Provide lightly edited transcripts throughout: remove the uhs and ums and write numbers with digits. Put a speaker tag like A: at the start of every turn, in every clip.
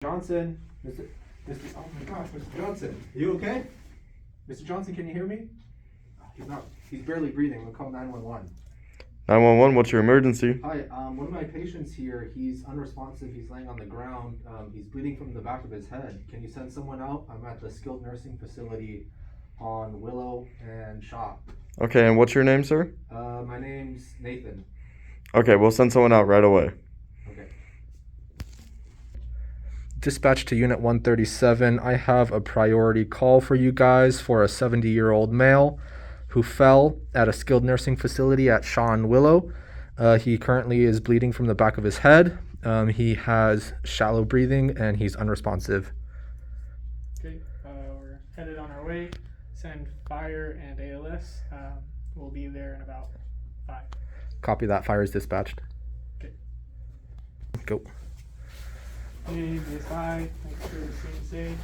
A: Johnson, oh my gosh, Mr. Johnson, you okay? Mr. Johnson, can you hear me? He's barely breathing. We'll call 911.
B: 911, what's your emergency?
A: Hi, one of my patients here, he's unresponsive, he's laying on the ground, he's bleeding from the back of his head. Can you send someone out? I'm at the skilled nursing facility on Willow and Shaw.
B: Okay, and what's your name, sir?
A: My name's Nathan.
B: Okay, we'll send someone out right away.
A: Okay. Dispatch to Unit 137. I have a priority call for you guys for a 70-year-old male who fell at a skilled nursing facility at Shaw and Willow. He currently is bleeding from the back of his head. He has shallow breathing and he's unresponsive.
C: Okay, we're headed on our way. Send fire and ALS. We'll be there in about 5.
A: Copy that. Fire is dispatched.
C: Okay.
A: Go.
C: Hey, BSI. Thanks for the scene safe.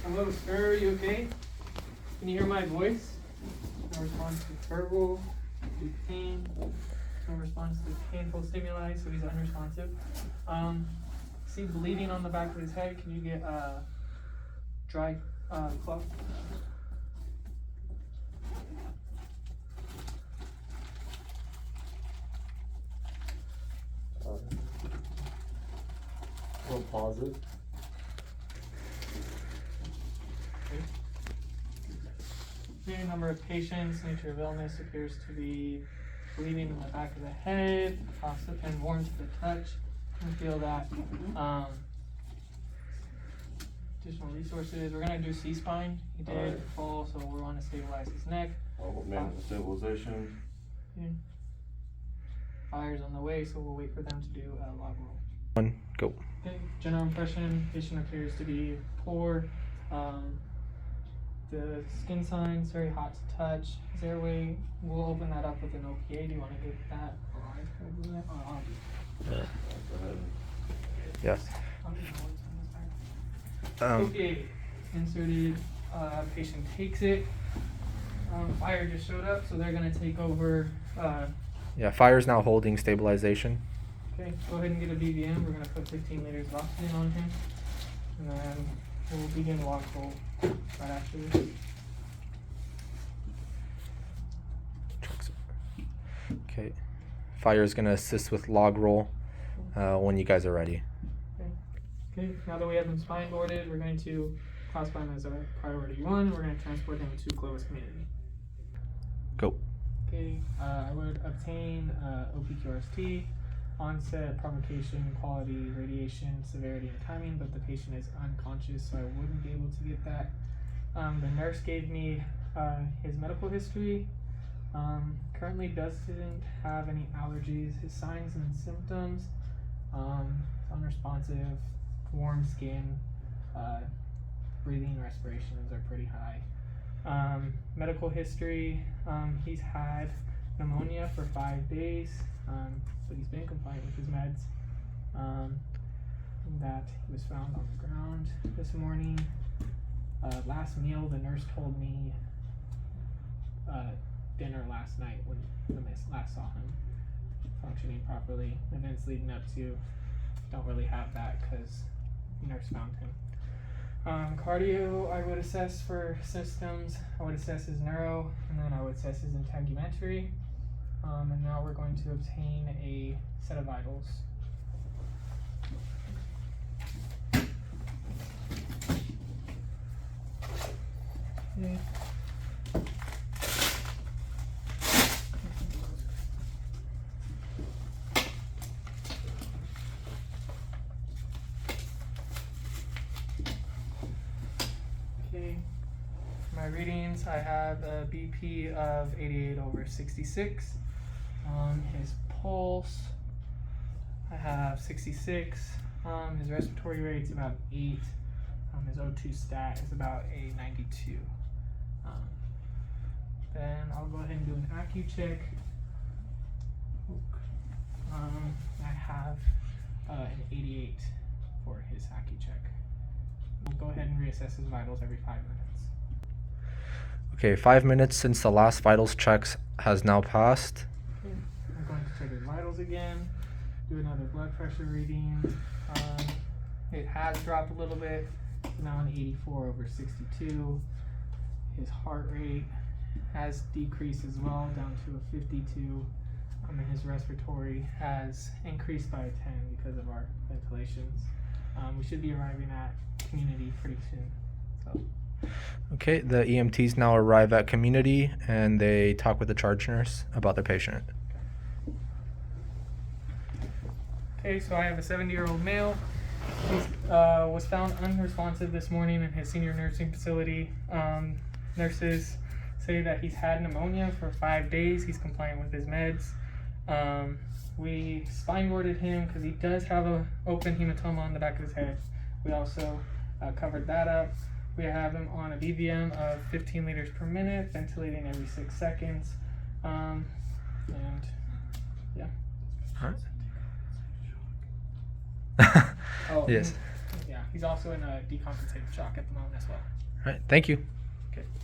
C: Hello, sir. Are you okay? Can you hear my voice? No response to verbal, to pain. No response to painful stimuli, so he's unresponsive. See bleeding on the back of his head. Can you get dry cloth?
B: We'll pause it.
C: New number of patients, nature of illness appears to be bleeding in the back of the head, and warm to the touch. I feel that. Additional resources. We're gonna do C-spine. He did fall, so we want to stabilize his neck.
B: Stabilization.
C: Yeah. Fire's on the way, so we'll wait for them to do a log roll.
A: 1, go.
C: Okay. General impression: patient appears to be poor. The skin signs very hot to touch. His airway, we'll open that up with an OPA. Do you want to get that? Or I can do that? I'll do it.
B: Go ahead.
A: Yes.
C: I'll do it. OPA inserted. Patient takes it. Fire just showed up, so they're gonna take over.
A: Yeah, fire's now holding stabilization.
C: Okay, go ahead and get a BVM. We're gonna put 15 liters of oxygen on him, and then we'll begin log roll right after this.
A: Okay. Fire is going to assist with log roll when you guys are ready.
C: Okay, now that we have him spine boarded, we're going to classify him as a priority 1. We're going to transport him to Clovis Community.
A: Go.
C: Okay, I would obtain OPQRST, onset, provocation, quality, radiation, severity, and timing, but the patient is unconscious, so I wouldn't be able to get that. The nurse gave me his medical history. Currently doesn't have any allergies. His signs and symptoms: unresponsive, warm skin, breathing, respirations are pretty high. Medical history: he's had pneumonia for 5 days, but he's been compliant with his meds. That he was found on the ground this morning. Last meal, the nurse told me dinner last night when last saw him functioning properly. Events leading up to, don't really have that because nurse found him. Cardio, I would assess for systems. I would assess his neuro, and then I would assess his integumentary. And now we're going to obtain a set of vitals. Okay. Okay, my readings, I have a BP of 88/66. His pulse, I have 66. His respiratory rate's about 8. His O2 stat is about a 92. Then I'll go ahead and do an ACU check. I have an 88 for his ACU check. We'll go ahead and reassess his vitals every 5 minutes.
A: Okay, 5 minutes since the last vitals checks has now passed.
C: Okay. I'm going to check his vitals again. do another blood pressure reading. It has dropped a little bit. It's now an 84/62. His heart rate has decreased as well, down to a 52. And his respiratory has increased by a 10 because of our ventilations. We should be arriving at community pretty soon. So.
A: Okay, the EMTs now arrive at community and they talk with the charge nurse about their patient.
C: Okay, so I have a 70-year-old male. He was found unresponsive this morning in his senior nursing facility. Nurses say that he's had pneumonia for 5 days. He's compliant with his meds. We spine boarded him because he does have an open hematoma on the back of his head. We also covered that up. We have him on a BVM of 15 liters per minute, ventilating every 6 seconds. And yeah.
A: All right.
C: Oh,
A: Yes.
C: Yeah, he's also in a decompensated shock at the moment as well.
A: All right, thank you.